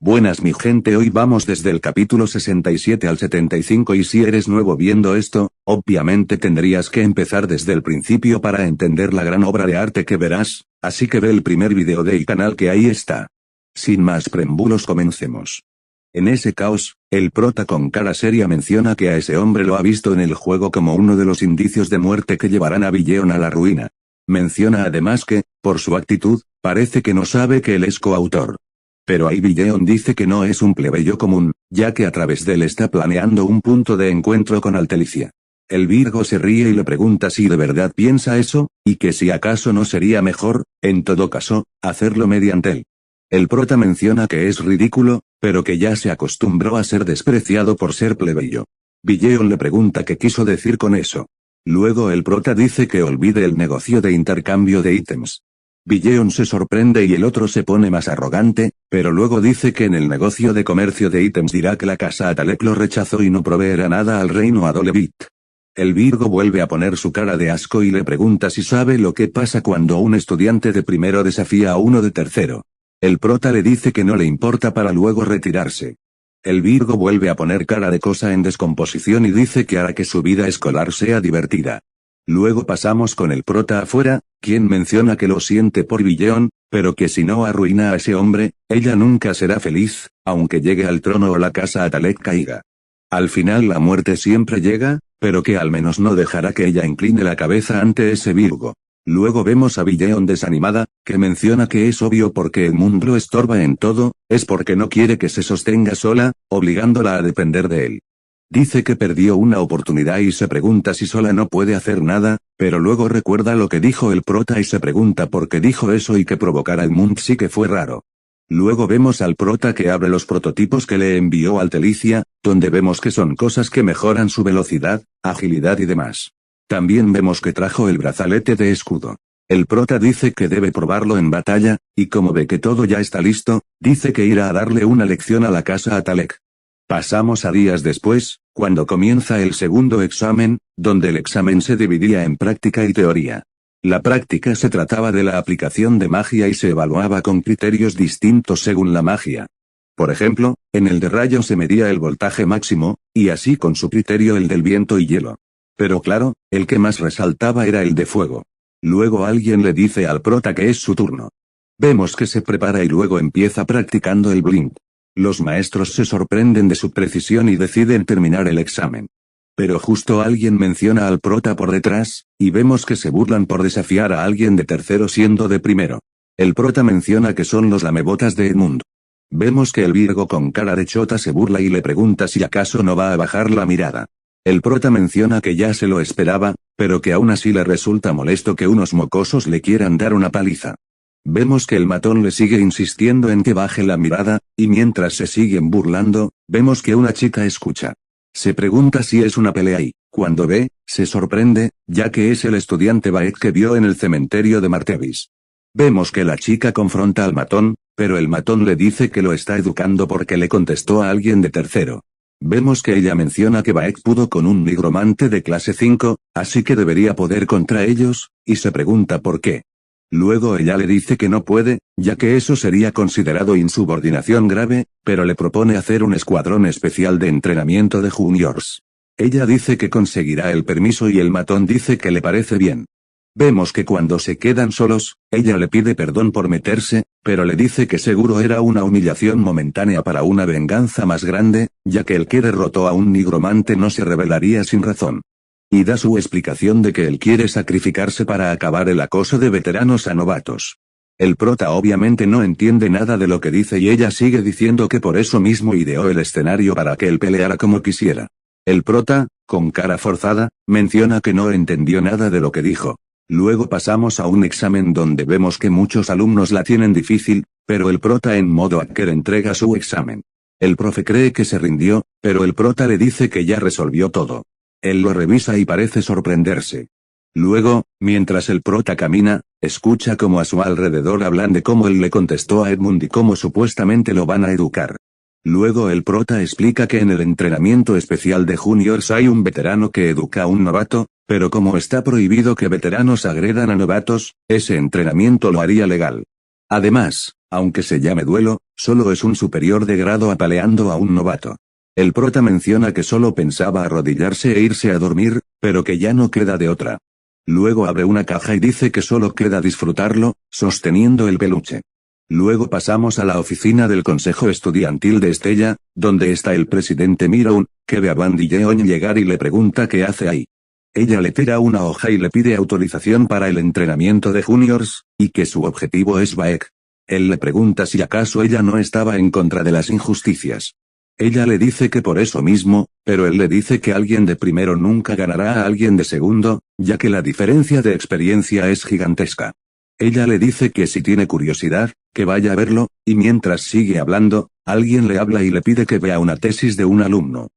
Buenas mi gente, hoy vamos desde el capítulo 67 al 75 y si eres nuevo viendo esto, obviamente tendrías que empezar desde el principio para entender la gran obra de arte que verás, así que ve el primer video del canal que ahí está. Sin más preámbulos comencemos. En ese caos, el prota con cara seria menciona que a ese hombre lo ha visto en el juego como uno de los indicios de muerte que llevarán a Billeon a la ruina. Menciona además que, por su actitud, parece que no sabe que él es coautor. Pero ahí Billeon dice que no es un plebeyo común, ya que a través de él está planeando un punto de encuentro con Altelicia. El Virgo se ríe y le pregunta si de verdad piensa eso, y que si acaso no sería mejor, en todo caso, hacerlo mediante él. El prota menciona que es ridículo, pero que ya se acostumbró a ser despreciado por ser plebeyo. Billeon le pregunta qué quiso decir con eso. Luego el prota dice que olvide el negocio de intercambio de ítems. Billeon se sorprende y el otro se pone más arrogante, pero luego dice que en el negocio de comercio de ítems dirá que la casa Atalek lo rechazó y no proveerá nada al reino Adolevit. El Virgo vuelve a poner su cara de asco y le pregunta si sabe lo que pasa cuando un estudiante de primero desafía a uno de tercero. El prota le dice que no le importa para luego retirarse. El Virgo vuelve a poner cara de cosa en descomposición y dice que hará que su vida escolar sea divertida. Luego pasamos con el prota afuera, quien menciona que lo siente por Billeon, pero que si no arruina a ese hombre, ella nunca será feliz, aunque llegue al trono o la casa Atalek caiga. Al final la muerte siempre llega, pero que al menos no dejará que ella incline la cabeza ante ese Virgo. Luego vemos a Billeon desanimada, que menciona que es obvio porque el mundo lo estorba en todo, es porque no quiere que se sostenga sola, obligándola a depender de él. Dice que perdió una oportunidad y se pregunta si sola no puede hacer nada, pero luego recuerda lo que dijo el prota y se pregunta por qué dijo eso y que provocar al Mund sí que fue raro. Luego vemos al prota que abre los prototipos que le envió Altelicia, donde vemos que son cosas que mejoran su velocidad, agilidad y demás. También vemos que trajo el brazalete de escudo. El prota dice que debe probarlo en batalla, y como ve que todo ya está listo, dice que irá a darle una lección a la casa Atalek. Pasamos a días después, cuando comienza el segundo examen, donde el examen se dividía en práctica y teoría. La práctica se trataba de la aplicación de magia y se evaluaba con criterios distintos según la magia. Por ejemplo, en el de rayo se medía el voltaje máximo, y así con su criterio el del viento y hielo. Pero claro, el que más resaltaba era el de fuego. Luego alguien le dice al prota que es su turno. Vemos que se prepara y luego empieza practicando el blink. Los maestros se sorprenden de su precisión y deciden terminar el examen. Pero justo alguien menciona al prota por detrás, y vemos que se burlan por desafiar a alguien de tercero siendo de primero. El prota menciona que son los lamebotas de Edmund. Vemos que el Virgo con cara de chota se burla y le pregunta si acaso no va a bajar la mirada. El prota menciona que ya se lo esperaba, pero que aún así le resulta molesto que unos mocosos le quieran dar una paliza. Vemos que el matón le sigue insistiendo en que baje la mirada, y mientras se siguen burlando, vemos que una chica escucha. Se pregunta si es una pelea y, cuando ve, se sorprende, ya que es el estudiante Baek que vio en el cementerio de Martevis. Vemos que la chica confronta al matón, pero el matón le dice que lo está educando porque le contestó a alguien de tercero. Vemos que ella menciona que Baek pudo con un nigromante de clase 5, así que debería poder contra ellos, y se pregunta por qué. Luego ella le dice que no puede, ya que eso sería considerado insubordinación grave, pero le propone hacer un escuadrón especial de entrenamiento de juniors. Ella dice que conseguirá el permiso y el matón dice que le parece bien. Vemos que cuando se quedan solos, ella le pide perdón por meterse, pero le dice que seguro era una humillación momentánea para una venganza más grande, ya que el que derrotó a un nigromante no se rebelaría sin razón. Y da su explicación de que él quiere sacrificarse para acabar el acoso de veteranos a novatos. El prota obviamente no entiende nada de lo que dice y ella sigue diciendo que por eso mismo ideó el escenario para que él peleara como quisiera. El prota, con cara forzada, menciona que no entendió nada de lo que dijo. Luego pasamos a un examen donde vemos que muchos alumnos la tienen difícil, pero el prota en modo hacker entrega su examen. El profe cree que se rindió, pero el prota le dice que ya resolvió todo. Él lo revisa y parece sorprenderse. Luego, mientras el prota camina, escucha como a su alrededor hablan de cómo él le contestó a Edmund y cómo supuestamente lo van a educar. Luego el prota explica que en el entrenamiento especial de juniors hay un veterano que educa a un novato, pero como está prohibido que veteranos agredan a novatos, ese entrenamiento lo haría legal. Además, aunque se llame duelo, solo es un superior de grado apaleando a un novato. El prota menciona que solo pensaba arrodillarse e irse a dormir, pero que ya no queda de otra. Luego abre una caja y dice que solo queda disfrutarlo, sosteniendo el peluche. Luego pasamos a la oficina del Consejo Estudiantil de Estella, donde está el presidente Miroun, que ve a Bandy Yeon llegar y le pregunta qué hace ahí. Ella le tira una hoja y le pide autorización para el entrenamiento de juniors, y que su objetivo es Baek. Él le pregunta si acaso ella no estaba en contra de las injusticias. Ella le dice que por eso mismo, pero él le dice que alguien de primero nunca ganará a alguien de segundo, ya que la diferencia de experiencia es gigantesca. Ella le dice que si tiene curiosidad, que vaya a verlo, y mientras sigue hablando, alguien le habla y le pide que vea una tesis de un alumno.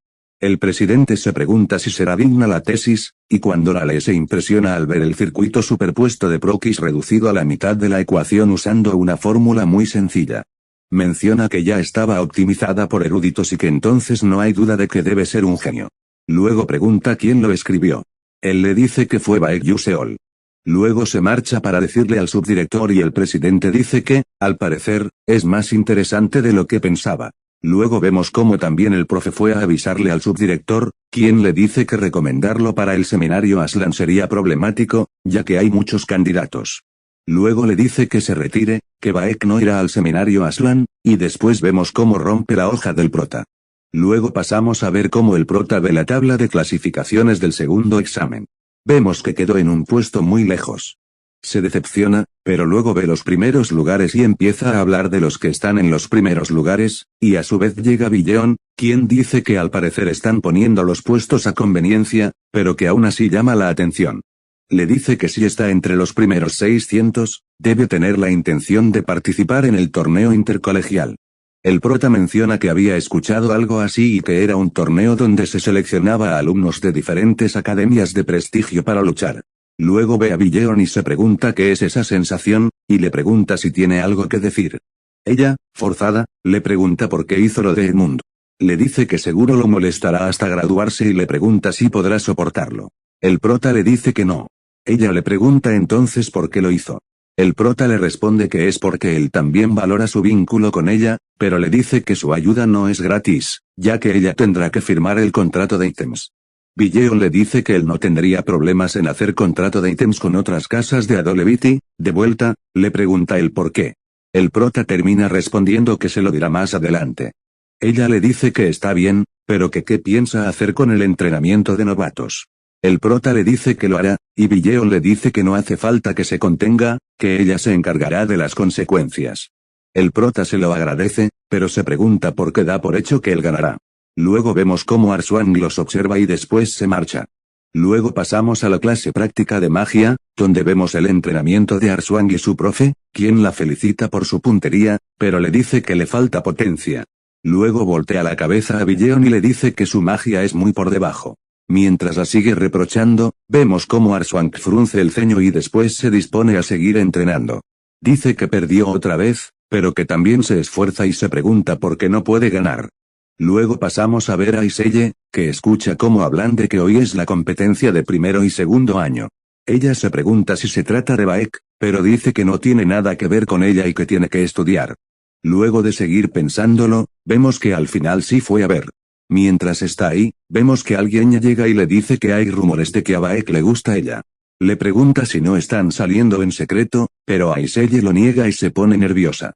El presidente se pregunta si será digna la tesis, y cuando la lee se impresiona al ver el circuito superpuesto de Prokis reducido a la mitad de la ecuación usando una fórmula muy sencilla. Menciona que ya estaba optimizada por eruditos y que entonces no hay duda de que debe ser un genio. Luego pregunta quién lo escribió. Él le dice que fue Baek Yuseol. Luego se marcha para decirle al subdirector y el presidente dice que, al parecer, es más interesante de lo que pensaba. Luego vemos cómo también el profe fue a avisarle al subdirector, quien le dice que recomendarlo para el seminario Aslan sería problemático, ya que hay muchos candidatos. Luego le dice que se retire, que Baek no irá al seminario Aslan, y después vemos cómo rompe la hoja del prota. Luego pasamos a ver cómo el prota ve la tabla de clasificaciones del segundo examen. Vemos que quedó en un puesto muy lejos. Se decepciona, pero luego ve los primeros lugares y empieza a hablar de los que están en los primeros lugares, y a su vez llega Billeon, quien dice que al parecer están poniendo los puestos a conveniencia, pero que aún así llama la atención. Le dice que si está entre los primeros 600, debe tener la intención de participar en el torneo intercolegial. El prota menciona que había escuchado algo así y que era un torneo donde se seleccionaba a alumnos de diferentes academias de prestigio para luchar. Luego ve a Billeon y se pregunta qué es esa sensación, y le pregunta si tiene algo que decir. Ella, forzada, le pregunta por qué hizo lo de Edmund. Le dice que seguro lo molestará hasta graduarse y le pregunta si podrá soportarlo. El prota le dice que no. Ella le pregunta entonces por qué lo hizo. El prota le responde que es porque él también valora su vínculo con ella, pero le dice que su ayuda no es gratis, ya que ella tendrá que firmar el contrato de ítems. Billeon le dice que él no tendría problemas en hacer contrato de ítems con otras casas de Adoleviti. De vuelta, le pregunta el por qué. El prota termina respondiendo que se lo dirá más adelante. Ella le dice que está bien, pero que qué piensa hacer con el entrenamiento de novatos. El prota le dice que lo hará, y Billeon le dice que no hace falta que se contenga, que ella se encargará de las consecuencias. El prota se lo agradece, pero se pregunta por qué da por hecho que él ganará. Luego vemos cómo Arswang los observa y después se marcha. Luego pasamos a la clase práctica de magia, donde vemos el entrenamiento de Arswang y su profe, quien la felicita por su puntería, pero le dice que le falta potencia. Luego voltea la cabeza a Billeon y le dice que su magia es muy por debajo. Mientras la sigue reprochando, vemos cómo Arswang frunce el ceño y después se dispone a seguir entrenando. Dice que perdió otra vez, pero que también se esfuerza y se pregunta por qué no puede ganar. Luego pasamos a ver a Iselle, que escucha cómo hablan de que hoy es la competencia de primero y segundo año. Ella se pregunta si se trata de Baek, pero dice que no tiene nada que ver con ella y que tiene que estudiar. Luego de seguir pensándolo, vemos que al final sí fue a ver. Mientras está ahí, vemos que alguien llega y le dice que hay rumores de que a Baek le gusta ella. Le pregunta si no están saliendo en secreto, pero Iselle lo niega y se pone nerviosa.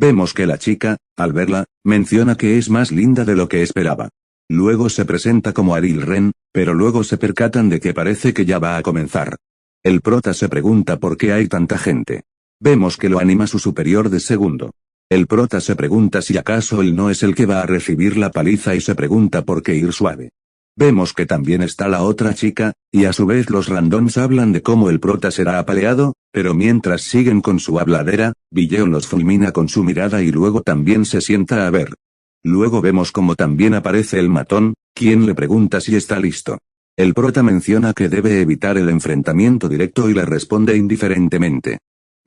Vemos que la chica, al verla, menciona que es más linda de lo que esperaba. Luego se presenta como Aril Ren, pero luego se percatan de que parece que ya va a comenzar. El prota se pregunta por qué hay tanta gente. Vemos que lo anima su superior de segundo. El prota se pregunta si acaso él no es el que va a recibir la paliza y se pregunta por qué ir suave. Vemos que también está la otra chica, y a su vez los randoms hablan de cómo el prota será apaleado, pero mientras siguen con su habladera, Billeon los fulmina con su mirada y luego también se sienta a ver. Luego vemos como también aparece el matón, quien le pregunta si está listo. El prota menciona que debe evitar el enfrentamiento directo y le responde indiferentemente.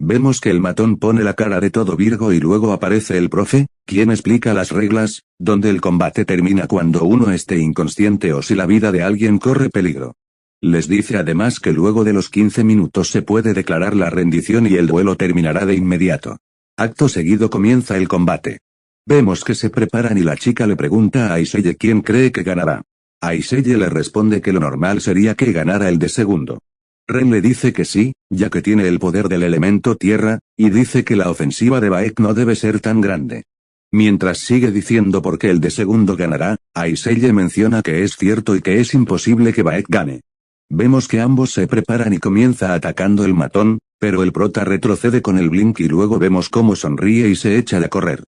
Vemos que el matón pone la cara de todo Virgo y luego aparece el profe, quien explica las reglas, donde el combate termina cuando uno esté inconsciente o si la vida de alguien corre peligro. Les dice además que luego de los 15 minutos se puede declarar la rendición y el duelo terminará de inmediato. Acto seguido comienza el combate. Vemos que se preparan y la chica le pregunta a Aiseye quién cree que ganará. Aiseye le responde que lo normal sería que ganara el de segundo. Ren le dice que sí, ya que tiene el poder del elemento tierra, y dice que la ofensiva de Baek no debe ser tan grande. Mientras sigue diciendo por qué el de segundo ganará, Aiseye menciona que es cierto y que es imposible que Baek gane. Vemos que ambos se preparan y comienza atacando el matón, pero el prota retrocede con el blink y luego vemos cómo sonríe y se echa a correr.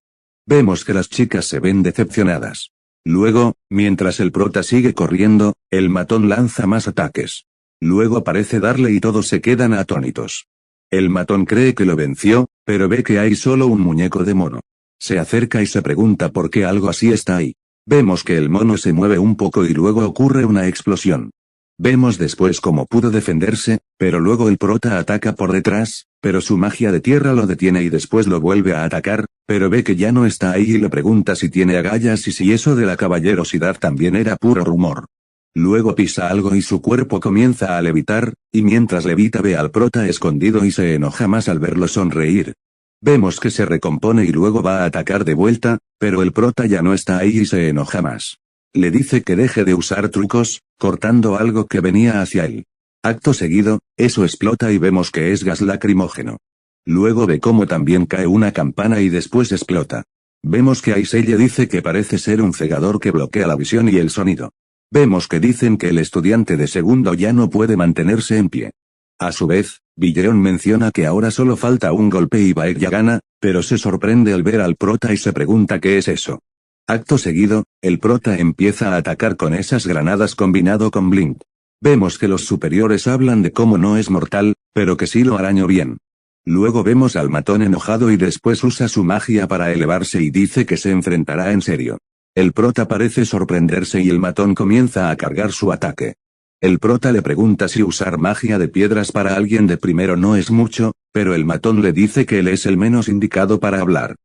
Vemos que las chicas se ven decepcionadas. Luego, mientras el prota sigue corriendo, el matón lanza más ataques. Luego aparece Darle y todos se quedan atónitos. El matón cree que lo venció, pero ve que hay solo un muñeco de mono. Se acerca y se pregunta por qué algo así está ahí. Vemos que el mono se mueve un poco y luego ocurre una explosión. Vemos después cómo pudo defenderse, pero luego el prota ataca por detrás, pero su magia de tierra lo detiene y después lo vuelve a atacar, pero ve que ya no está ahí y le pregunta si tiene agallas y si eso de la caballerosidad también era puro rumor. Luego pisa algo y su cuerpo comienza a levitar, y mientras levita ve al prota escondido y se enoja más al verlo sonreír. Vemos que se recompone y luego va a atacar de vuelta, pero el prota ya no está ahí y se enoja más. Le dice que deje de usar trucos, cortando algo que venía hacia él. Acto seguido, eso explota y vemos que es gas lacrimógeno. Luego ve cómo también cae una campana y después explota. Vemos que Aiseye dice que parece ser un cegador que bloquea la visión y el sonido. Vemos que dicen que el estudiante de segundo ya no puede mantenerse en pie. A su vez, Billeon menciona que ahora solo falta un golpe y Baek ya gana, pero se sorprende al ver al prota y se pregunta qué es eso. Acto seguido, el prota empieza a atacar con esas granadas combinado con Blink. Vemos que los superiores hablan de cómo no es mortal, pero que sí lo arañó bien. Luego vemos al matón enojado y después usa su magia para elevarse y dice que se enfrentará en serio. El prota parece sorprenderse y el matón comienza a cargar su ataque. El prota le pregunta si usar magia de piedras para alguien de primero no es mucho, pero el matón le dice que él es el menos indicado para hablar.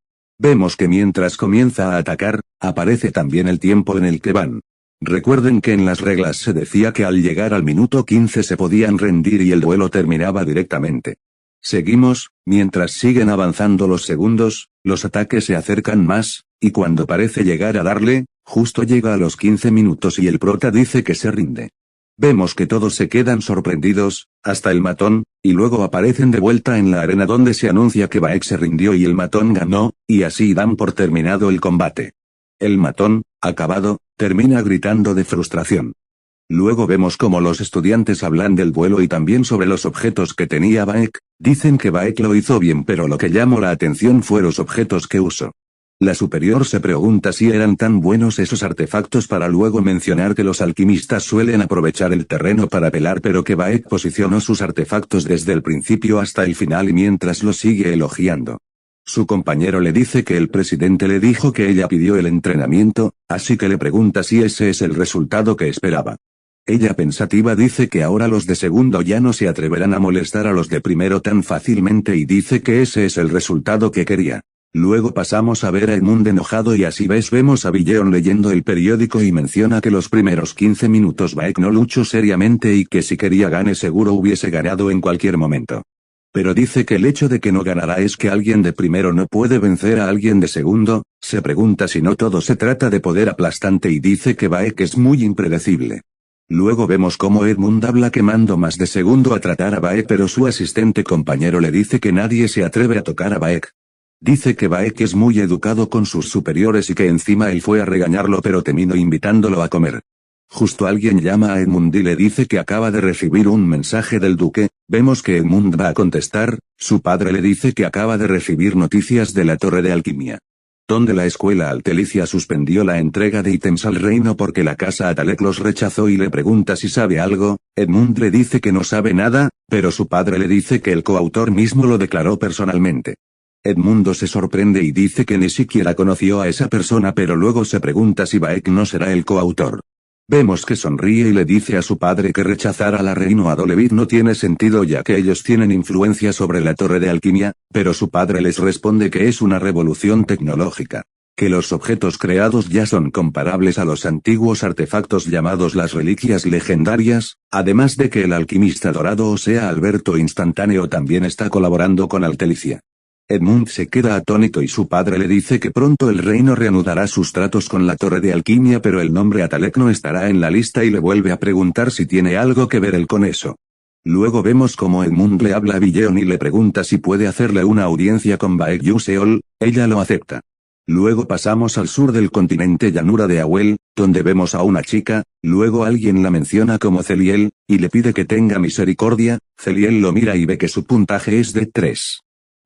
Vemos que mientras comienza a atacar, aparece también el tiempo en el que van. Recuerden que en las reglas se decía que al llegar al minuto 15 se podían rendir y el duelo terminaba directamente. Seguimos, mientras siguen avanzando los segundos, los ataques se acercan más, y cuando parece llegar a Darle, justo llega a los 15 minutos y el prota dice que se rinde. Vemos que todos se quedan sorprendidos, hasta el matón, y luego aparecen de vuelta en la arena donde se anuncia que Baek se rindió y el matón ganó, y así dan por terminado el combate. El matón, acabado, termina gritando de frustración. Luego vemos cómo los estudiantes hablan del duelo y también sobre los objetos que tenía Baek, dicen que Baek lo hizo bien pero lo que llamó la atención fue los objetos que usó. La superior se pregunta si eran tan buenos esos artefactos para luego mencionar que los alquimistas suelen aprovechar el terreno para pelar pero que Baek posicionó sus artefactos desde el principio hasta el final y mientras lo sigue elogiando. Su compañero le dice que el presidente le dijo que ella pidió el entrenamiento, así que le pregunta si ese es el resultado que esperaba. Ella pensativa dice que ahora los de segundo ya no se atreverán a molestar a los de primero tan fácilmente y dice que ese es el resultado que quería. Luego pasamos a ver a Edmund enojado y así vemos a Billeon leyendo el periódico y menciona que los primeros 15 minutos Baek no luchó seriamente y que si quería gane seguro hubiese ganado en cualquier momento. Pero dice que el hecho de que no ganará es que alguien de primero no puede vencer a alguien de segundo, se pregunta si no todo se trata de poder aplastante y dice que Baek es muy impredecible. Luego vemos cómo Edmund habla quemando más de segundo a tratar a Baek pero su asistente compañero le dice que nadie se atreve a tocar a Baek. Dice que Baek es muy educado con sus superiores y que encima él fue a regañarlo pero terminó invitándolo a comer. Justo alguien llama a Edmund y le dice que acaba de recibir un mensaje del duque, vemos que Edmund va a contestar, su padre le dice que acaba de recibir noticias de la torre de alquimia. Donde la escuela altelicia suspendió la entrega de ítems al reino porque la casa Atalek los rechazó y le pregunta si sabe algo, Edmund le dice que no sabe nada, pero su padre le dice que el coautor mismo lo declaró personalmente. Edmundo se sorprende y dice que ni siquiera conoció a esa persona pero luego se pregunta si Baek no será el coautor. Vemos que sonríe y le dice a su padre que rechazar a la reina Adolevit no tiene sentido ya que ellos tienen influencia sobre la torre de alquimia, pero su padre les responde que es una revolución tecnológica. Que los objetos creados ya son comparables a los antiguos artefactos llamados las reliquias legendarias, además de que el alquimista dorado o sea Alberto Instantáneo también está colaborando con Altelicia. Edmund se queda atónito y su padre le dice que pronto el reino reanudará sus tratos con la torre de alquimia, pero el nombre Atalek no estará en la lista y le vuelve a preguntar si tiene algo que ver él con eso. Luego vemos como Edmund le habla a Billeon y le pregunta si puede hacerle una audiencia con Baek Yuseol, ella lo acepta. Luego pasamos al sur del continente llanura de Awel, donde vemos a una chica, luego alguien la menciona como Celiel, y le pide que tenga misericordia, Celiel lo mira y ve que su puntaje es de 3.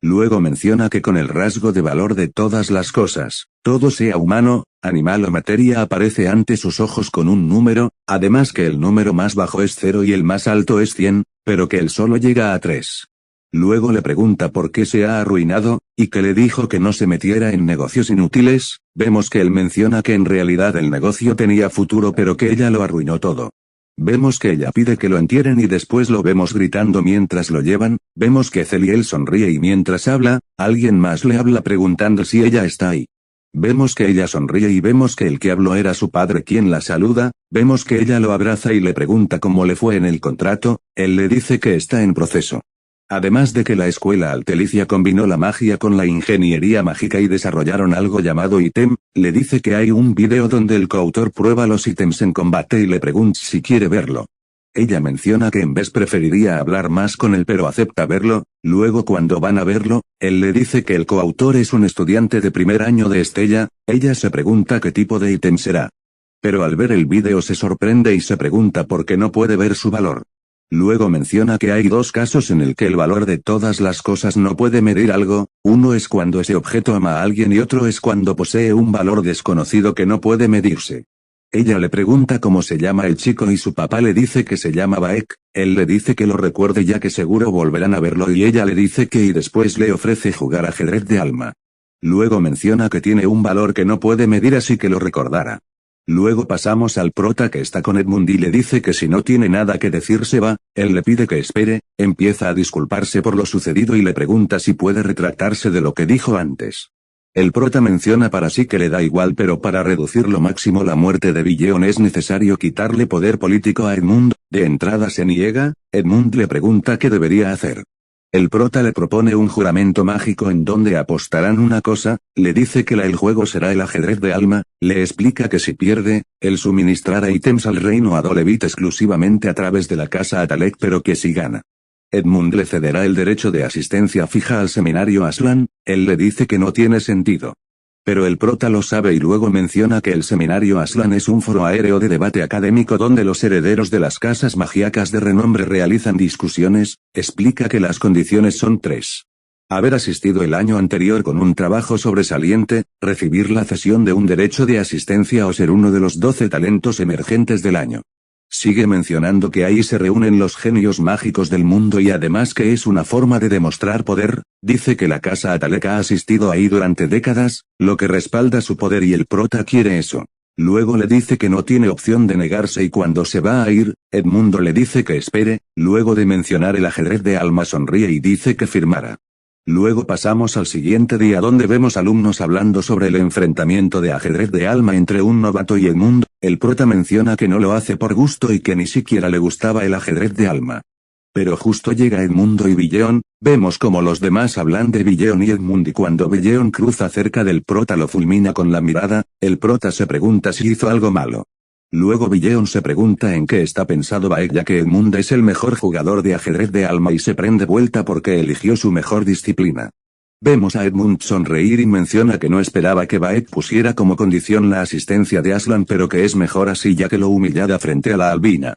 Luego menciona que con el rasgo de valor de todas las cosas, todo sea humano, animal o materia aparece ante sus ojos con un número, además que el número más bajo es 0 y el más alto es 100, pero que él solo llega a 3. Luego le pregunta por qué se ha arruinado, y que le dijo que no se metiera en negocios inútiles, vemos que él menciona que en realidad el negocio tenía futuro pero que ella lo arruinó todo. Vemos que ella pide que lo entierren y después lo vemos gritando mientras lo llevan, vemos que Celiel sonríe y mientras habla, alguien más le habla preguntando si ella está ahí. Vemos que ella sonríe y vemos que el que habló era su padre quien la saluda, vemos que ella lo abraza y le pregunta cómo le fue en el contrato, él le dice que está en proceso. Además de que la escuela altelicia combinó la magia con la ingeniería mágica y desarrollaron algo llamado ítem, le dice que hay un video donde el coautor prueba los ítems en combate y le pregunta si quiere verlo. Ella menciona que en vez preferiría hablar más con él pero acepta verlo, luego cuando van a verlo, él le dice que el coautor es un estudiante de primer año de Estella, ella se pregunta qué tipo de ítem será. Pero al ver el video se sorprende y se pregunta por qué no puede ver su valor. Luego menciona que hay 2 casos en el que el valor de todas las cosas no puede medir algo, uno es cuando ese objeto ama a alguien y otro es cuando posee un valor desconocido que no puede medirse. Ella le pregunta cómo se llama el chico y su papá le dice que se llama Baek, él le dice que lo recuerde ya que seguro volverán a verlo y ella le dice que y después le ofrece jugar ajedrez de alma. Luego menciona que tiene un valor que no puede medir así que lo recordará. Luego pasamos al prota que está con Edmund y le dice que si no tiene nada que decir se va, él le pide que espere, empieza a disculparse por lo sucedido y le pregunta si puede retractarse de lo que dijo antes. El prota menciona para sí que le da igual pero para reducir lo máximo la muerte de Billeon es necesario quitarle poder político a Edmund, de entrada se niega, Edmund le pregunta qué debería hacer. El prota le propone un juramento mágico en donde apostarán una cosa, le dice que el juego será el ajedrez de alma, le explica que si pierde, él suministrará ítems al reino Adolevit exclusivamente a través de la casa Atalek pero que si gana. Edmund le cederá el derecho de asistencia fija al seminario Aslan, él le dice que no tiene sentido. Pero el prota lo sabe y luego menciona que el seminario Aslan es un foro aéreo de debate académico donde los herederos de las casas magíacas de renombre realizan discusiones, explica que las condiciones son 3. Haber asistido el año anterior con un trabajo sobresaliente, recibir la cesión de un derecho de asistencia o ser uno de los 12 talentos emergentes del año. Sigue mencionando que ahí se reúnen los genios mágicos del mundo y además que es una forma de demostrar poder, dice que la casa Atalek ha asistido ahí durante décadas, lo que respalda su poder y el prota quiere eso. Luego le dice que no tiene opción de negarse y cuando se va a ir, Edmundo le dice que espere, luego de mencionar el ajedrez de alma sonríe y dice que firmará. Luego pasamos al siguiente día donde vemos alumnos hablando sobre el enfrentamiento de ajedrez de alma entre un novato y Edmund, el prota menciona que no lo hace por gusto y que ni siquiera le gustaba el ajedrez de alma. Pero justo llega Edmundo y Billeon, vemos como los demás hablan de Billeon y Edmund y cuando Billeon cruza cerca del prota lo fulmina con la mirada, el prota se pregunta si hizo algo malo. Luego Billeon se pregunta en qué está pensado Baek ya que Edmund es el mejor jugador de ajedrez de alma y se prende vuelta porque eligió su mejor disciplina. Vemos a Edmund sonreír y menciona que no esperaba que Baek pusiera como condición la asistencia de Aslan pero que es mejor así ya que lo humillada frente a la albina.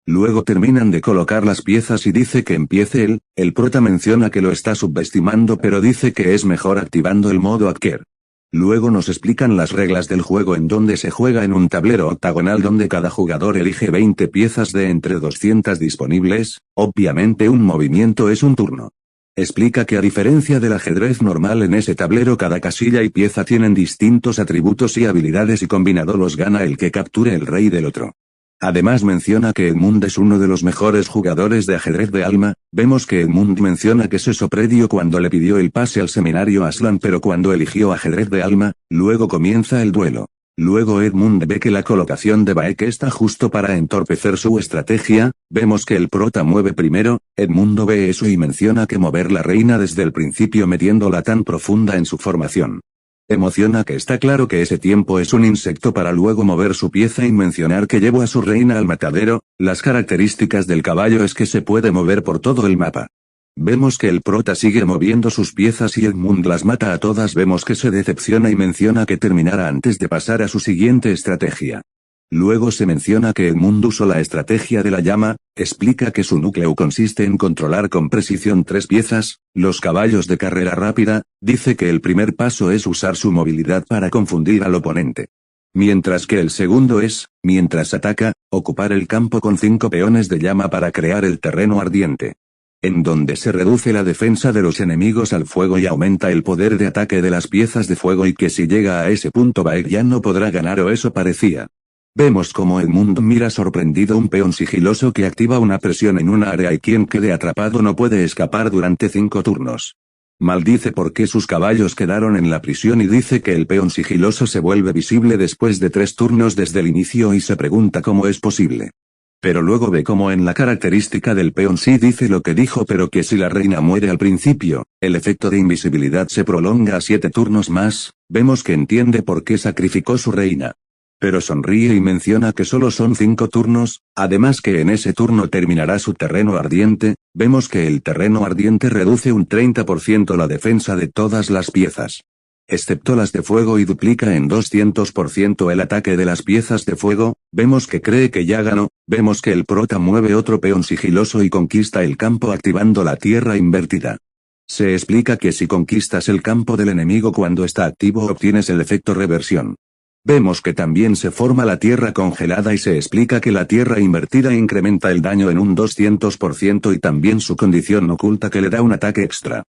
Luego terminan de colocar las piezas y dice que empiece él, el prota menciona que lo está subestimando pero dice que es mejor activando el modo Adker. Luego nos explican las reglas del juego en donde se juega en un tablero octagonal donde cada jugador elige 20 piezas de entre 200 disponibles, obviamente un movimiento es un turno. Explica que a diferencia del ajedrez normal en ese tablero cada casilla y pieza tienen distintos atributos y habilidades y combinado los gana el que capture el rey del otro. Además menciona que Edmund es uno de los mejores jugadores de ajedrez de alma, vemos que Edmund menciona que se sorprendió cuando le pidió el pase al seminario Aslan pero cuando eligió ajedrez de alma, luego comienza el duelo. Luego Edmund ve que la colocación de Baek está justo para entorpecer su estrategia, vemos que el prota mueve primero, Edmund ve eso y menciona que mover la reina desde el principio metiéndola tan profunda en su formación. Emociona que está claro que ese tiempo es un insecto para luego mover su pieza y mencionar que llevó a su reina al matadero, las características del caballo es que se puede mover por todo el mapa. Vemos que el prota sigue moviendo sus piezas y Edmund las mata a todas. Vemos que se decepciona y menciona que terminará antes de pasar a su siguiente estrategia. Luego se menciona que Edmund usó la estrategia de la llama, explica que su núcleo consiste en controlar con precisión 3 piezas, los caballos de carrera rápida, dice que el primer paso es usar su movilidad para confundir al oponente. Mientras que el segundo es, mientras ataca, ocupar el campo con 5 peones de llama para crear el terreno ardiente. En donde se reduce la defensa de los enemigos al fuego y aumenta el poder de ataque de las piezas de fuego y que si llega a ese punto Baek ya no podrá ganar o eso parecía. Vemos como Edmund mira sorprendido un peón sigiloso que activa una presión en una área y quien quede atrapado no puede escapar durante 5 turnos. Maldice porque sus caballos quedaron en la prisión y dice que el peón sigiloso se vuelve visible después de 3 turnos desde el inicio y se pregunta cómo es posible. Pero luego ve como en la característica del peón sí dice lo que dijo pero que si la reina muere al principio, el efecto de invisibilidad se prolonga a 7 turnos más, vemos que entiende por qué sacrificó su reina. Pero sonríe y menciona que solo son 5 turnos, además que en ese turno terminará su terreno ardiente, vemos que el terreno ardiente reduce un 30% la defensa de todas las piezas. Excepto las de fuego y duplica en 200% el ataque de las piezas de fuego, vemos que cree que ya ganó, vemos que el prota mueve otro peón sigiloso y conquista el campo activando la tierra invertida. Se explica que si conquistas el campo del enemigo cuando está activo obtienes el efecto reversión. Vemos que también se forma la tierra congelada y se explica que la tierra invertida incrementa el daño en un 200% y también su condición oculta que le da un ataque extra.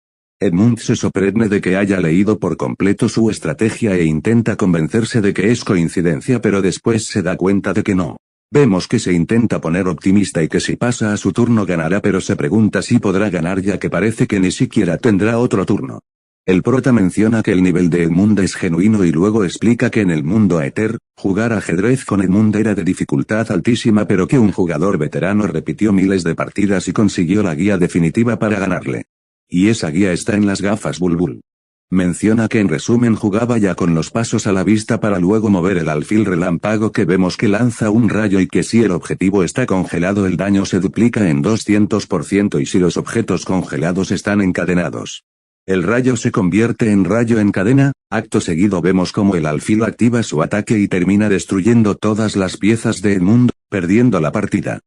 Edmund se sorprende de que haya leído por completo su estrategia e intenta convencerse de que es coincidencia pero después se da cuenta de que no. Vemos que se intenta poner optimista y que si pasa a su turno ganará pero se pregunta si podrá ganar ya que parece que ni siquiera tendrá otro turno. El prota menciona que el nivel de Edmund es genuino y luego explica que en el mundo Aether, jugar ajedrez con Edmund era de dificultad altísima pero que un jugador veterano repitió miles de partidas y consiguió la guía definitiva para ganarle. Y esa guía está en las gafas Bulbul. Menciona que en resumen jugaba ya con los pasos a la vista para luego mover el alfil relámpago que vemos que lanza un rayo y que si el objetivo está congelado el daño se duplica en 200% y si los objetos congelados están encadenados. El rayo se convierte en rayo en cadena, acto seguido vemos como el alfil activa su ataque y termina destruyendo todas las piezas de Edmund, perdiendo la partida.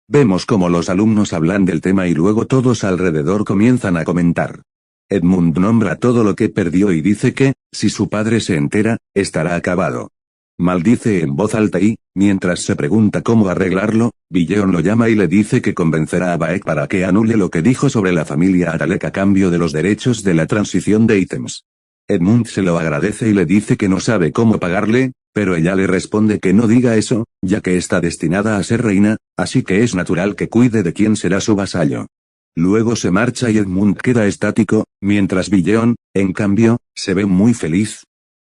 Vemos como los alumnos hablan del tema y luego todos alrededor comienzan a comentar. Edmund nombra todo lo que perdió y dice que, si su padre se entera, estará acabado. Maldice en voz alta y, mientras se pregunta cómo arreglarlo, Billeon lo llama y le dice que convencerá a Baek para que anule lo que dijo sobre la familia Aralek a cambio de los derechos de la transición de ítems. Edmund se lo agradece y le dice que no sabe cómo pagarle, pero ella le responde que no diga eso, ya que está destinada a ser reina, así que es natural que cuide de quién será su vasallo. Luego se marcha y Edmund queda estático, mientras Billeon, en cambio, se ve muy feliz.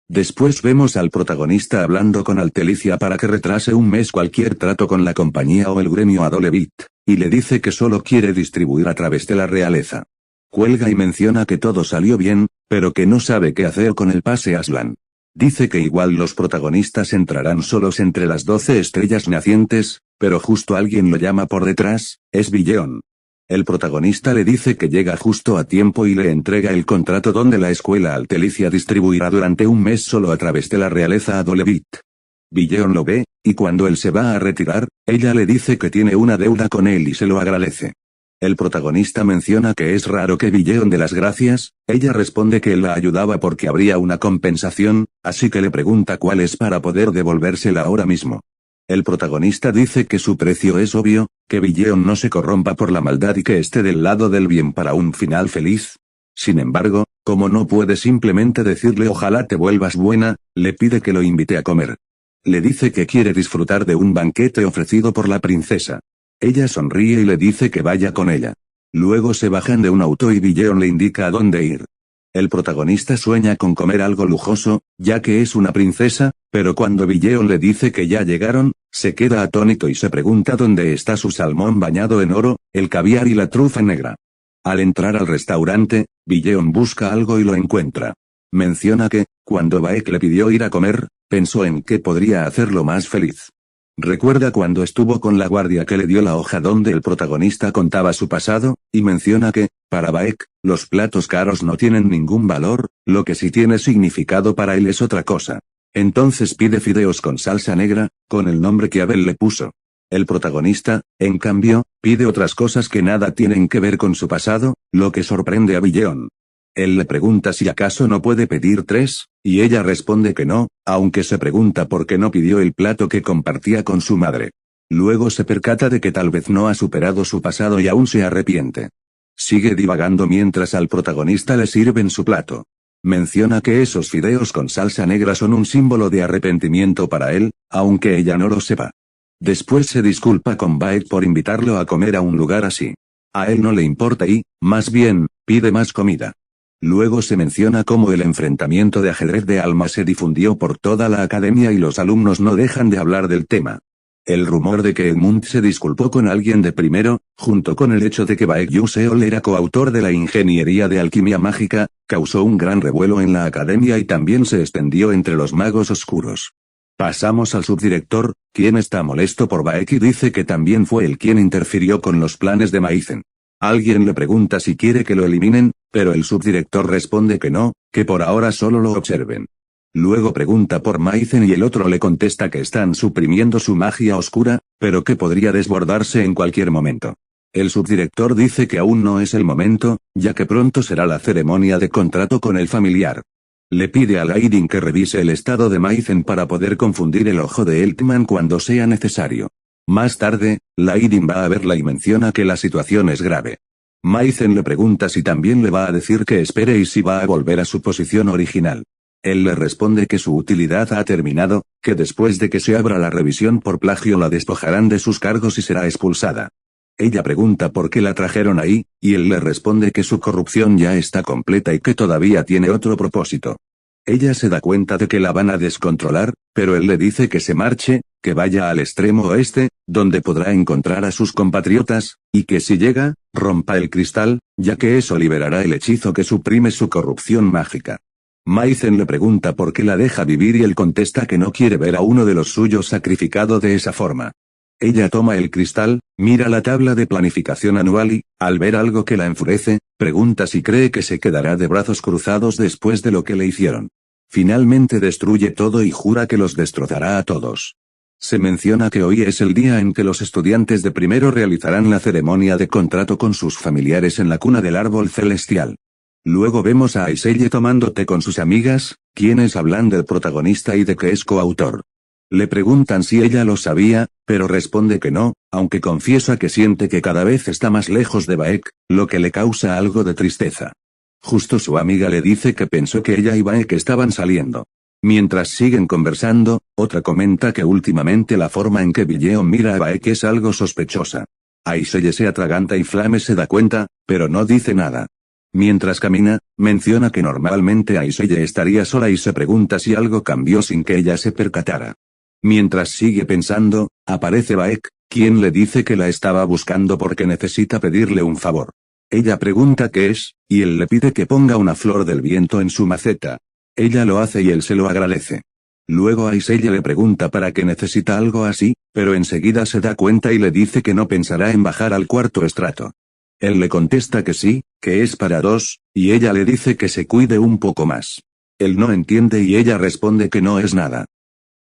Después vemos al protagonista hablando con Altelicia para que retrase un mes cualquier trato con la compañía o el gremio Adolevit, y le dice que solo quiere distribuir a través de la realeza. Cuelga y menciona que todo salió bien, pero que no sabe qué hacer con el pase Aslan. Dice que igual los protagonistas entrarán solos entre las 12 estrellas nacientes, pero justo alguien lo llama por detrás, es Billeon. El protagonista le dice que llega justo a tiempo y le entrega el contrato donde la escuela Altelicia distribuirá durante un mes solo a través de la realeza Adolevit. Billeon lo ve, y cuando él se va a retirar, ella le dice que tiene una deuda con él y se lo agradece. El protagonista menciona que es raro que Billeon dé las gracias, ella responde que él la ayudaba porque habría una compensación, así que le pregunta cuál es para poder devolvérsela ahora mismo. El protagonista dice que su precio es obvio, que Billeon no se corrompa por la maldad y que esté del lado del bien para un final feliz. Sin embargo, como no puede simplemente decirle ojalá te vuelvas buena, le pide que lo invite a comer. Le dice que quiere disfrutar de un banquete ofrecido por la princesa. Ella sonríe y le dice que vaya con ella. Luego se bajan de un auto y Billeon le indica a dónde ir. El protagonista sueña con comer algo lujoso, ya que es una princesa, pero cuando Billeon le dice que ya llegaron, se queda atónito y se pregunta dónde está su salmón bañado en oro, el caviar y la trufa negra. Al entrar al restaurante, Billeon busca algo y lo encuentra. Menciona que, cuando Baek le pidió ir a comer, pensó en qué podría hacerlo más feliz. Recuerda cuando estuvo con la guardia que le dio la hoja donde el protagonista contaba su pasado, y menciona que, para Baek, los platos caros no tienen ningún valor, lo que sí tiene significado para él es otra cosa. Entonces pide fideos con salsa negra, con el nombre que Abel le puso. El protagonista, en cambio, pide otras cosas que nada tienen que ver con su pasado, lo que sorprende a Billeon. Él le pregunta si acaso no puede pedir 3, y ella responde que no, aunque se pregunta por qué no pidió el plato que compartía con su madre. Luego se percata de que tal vez no ha superado su pasado y aún se arrepiente. Sigue divagando mientras al protagonista le sirven su plato. Menciona que esos fideos con salsa negra son un símbolo de arrepentimiento para él, aunque ella no lo sepa. Después se disculpa con Baek por invitarlo a comer a un lugar así. A él no le importa y, más bien, pide más comida. Luego se menciona cómo el enfrentamiento de ajedrez de Alma se difundió por toda la academia y los alumnos no dejan de hablar del tema. El rumor de que Edmund se disculpó con alguien de primero, junto con el hecho de que Baek Yuseol era coautor de la ingeniería de alquimia mágica, causó un gran revuelo en la academia y también se extendió entre los magos oscuros. Pasamos al subdirector, quien está molesto por Baek y dice que también fue él quien interfirió con los planes de Maizen. Alguien le pregunta si quiere que lo eliminen, pero el subdirector responde que no, que por ahora solo lo observen. Luego pregunta por Maizen y el otro le contesta que están suprimiendo su magia oscura, pero que podría desbordarse en cualquier momento. El subdirector dice que aún no es el momento, ya que pronto será la ceremonia de contrato con el familiar. Le pide a Laidin que revise el estado de Maizen para poder confundir el ojo de Eltman cuando sea necesario. Más tarde, Laidin va a verla y menciona que la situación es grave. Maizen le pregunta si también le va a decir que espere y si va a volver a su posición original. Él le responde que su utilidad ha terminado, que después de que se abra la revisión por plagio la despojarán de sus cargos y será expulsada. Ella pregunta por qué la trajeron ahí, y él le responde que su corrupción ya está completa y que todavía tiene otro propósito. Ella se da cuenta de que la van a descontrolar, pero él le dice que se marche, que vaya al extremo oeste, donde podrá encontrar a sus compatriotas, y que si llega, rompa el cristal, ya que eso liberará el hechizo que suprime su corrupción mágica. Maizen le pregunta por qué la deja vivir y él contesta que no quiere ver a uno de los suyos sacrificado de esa forma. Ella toma el cristal, mira la tabla de planificación anual y, al ver algo que la enfurece, pregunta si cree que se quedará de brazos cruzados después de lo que le hicieron. Finalmente destruye todo y jura que los destrozará a todos. Se menciona que hoy es el día en que los estudiantes de primero realizarán la ceremonia de contrato con sus familiares en la cuna del árbol celestial. Luego vemos a Aiselle tomando té con sus amigas, quienes hablan del protagonista y de que es coautor. Le preguntan si ella lo sabía, pero responde que no, aunque confiesa que siente que cada vez está más lejos de Baek, lo que le causa algo de tristeza. Justo su amiga le dice que pensó que ella y Baek estaban saliendo. Mientras siguen conversando, otra comenta que últimamente la forma en que Billeon mira a Baek es algo sospechosa. Aiselle se atraganta y Flame se da cuenta, pero no dice nada. Mientras camina, menciona que normalmente Aiselle estaría sola y se pregunta si algo cambió sin que ella se percatara. Mientras sigue pensando, aparece Baek, quien le dice que la estaba buscando porque necesita pedirle un favor. Ella pregunta qué es, y él le pide que ponga una flor del viento en su maceta. Ella lo hace y él se lo agradece. Luego Aiselle le pregunta para qué necesita algo así, pero enseguida se da cuenta y le dice que no pensará en bajar al cuarto estrato. Él le contesta que sí, que es para 2, y ella le dice que se cuide un poco más. Él no entiende y ella responde que no es nada.